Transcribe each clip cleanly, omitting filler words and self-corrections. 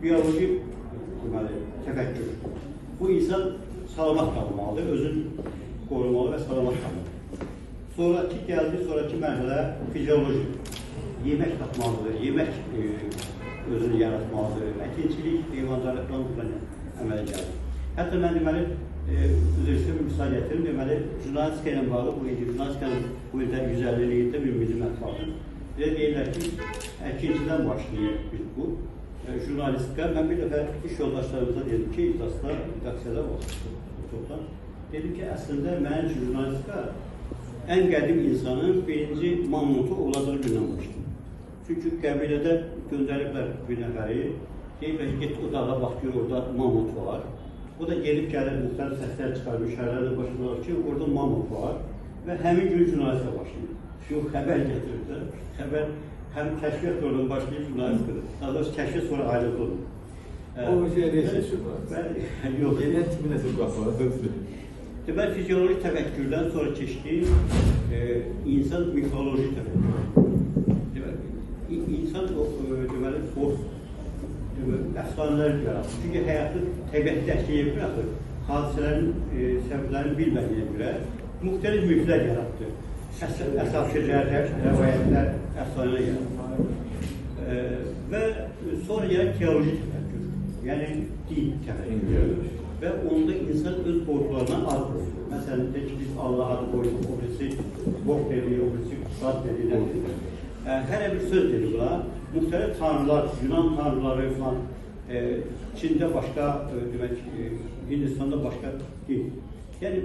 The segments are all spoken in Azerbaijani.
bioloji təfəkkür. Bu insan salamat qalmalıdır, özünü qorumalı və salamat qalmalıdır. Sonraki mərhələ fizioloji. Yemək tapmalıdır, yemək özünü yaratmalıdır. Əkinçilik, heyvandarlıqdan əmələ gəlir. Hətta mən deməli, üzrüstə bir misal gətirim, deməli, jurnalistika ilə bağlı bu idi. Jurnalistikanın bu ildə 150 ildə bir milli mətbuatı. Bizə deyirlər ki, əkinçidən başlayır bu. Jurnalistika, mən bir dəfə iş yoldaşlarımıza dedim ki, iclasda, redaksiyada olsun. Dedim ki, əslində mənim jurnalistika ən qədim insanın birinci mammutu oladığı gündən başlayır. Çünki qəbilədə göndəriblər bir nəfəri, deyiblər ki, get o dağa bax, gör, orada mammut var. O da gelib gəlir, müxtəlif səslər çıxarır, şəhərlərlə başlayır ki, orada mammut var və həmin gün jurnalistika başlayır. Yox, xəbər gətirir. Xəbər həm kəşfiyyat oradan başlayıb jurnalistikadır. Daha doğrusu kəşfiyyat sonra ayrıldı olur. O şeyə seçir var. Yox. Yeniyyət kimi nəsil qalmalı. Deməli, fizioloji təfəkkürdən sonra keçdi insan mifoloji təfəkkür. İnsan deməli, əfsanələr yaratır. Çünki həyatı təbiət dəstəyə bırakır. Hadisələrin, səbəblərini bilmədiyinə görə müxtəlif miflər yarattı. Əsasçılar, rəvayətlər, əfsanələr yarattı. Və sonra gəlib teoloji təfəkkür, yəni din təfəkkür. Və onda insan öz qorxularından az qoyur. Məsələn, ki, biz Allah'a qoyuq, o birisi Bog dedi, o birisi Qad dedi, nə dedi. Hər bir söz dedi buna. Müxtəlif tanrılar, Yunan tanrıları falan, Çində başqa, demək, Hindistan'da başqa din. Yəni,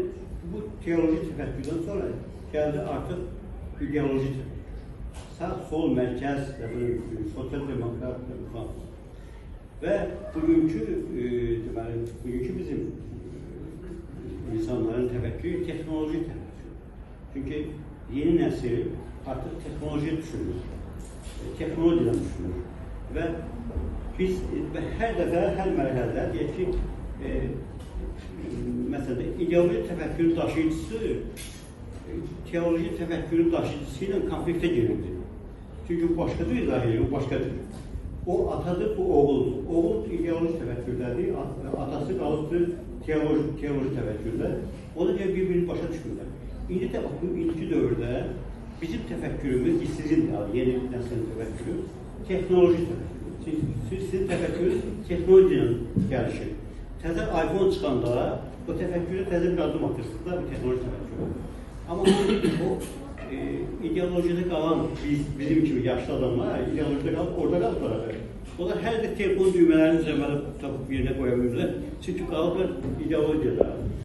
bu teoloji təfəkkürdən sonra gəldi artıq ideoloji təfəkkür. Sağ, sol, mərkəz, sosial demokrat falan. Və bugünkü bizim insanların təfəkkürü texnoloji təfəkkür. Çünki yeni nəsil artıq texnolojiyə düşünür, texnologiyadan düşünür. Və biz hər dəfə, hər mərhələdə deyək ki, məsələn, ideoloji təfəkkürün daşıyıcısı teoloji təfəkkürün daşıyıcısı ilə konfliktə girirdi. Çünki başqadır izahiyyə, o başqadır. O atadır, bu oğuldur. Oğul ideoloji təfəkkürdədir, atası qalıbdır teoloji təfəkkürdə. Ona görə bir-birini başa düşmürlər. İndi də bax, bu ilki dövrdə bizim təfəkkürümüz, sizin yeni nəslin təfəkkürü, texnoloji təfəkkür. Sizin təfəkkürünüz texnologiyanın gəlişi. Təzə iPhone çıxanda o təfəkkürə təzə bir adım atırsınız da, bu texnoloji təfəkkürü. Amma o ideolojide qalan bizim kimi yaşlı adamlar ideolojide qalıb, orada qalıblar. Onlar hər də telefon düymələrini üzəməli tapıb yerine qoya bilirlər. Çünki qalıblar ideologiyada.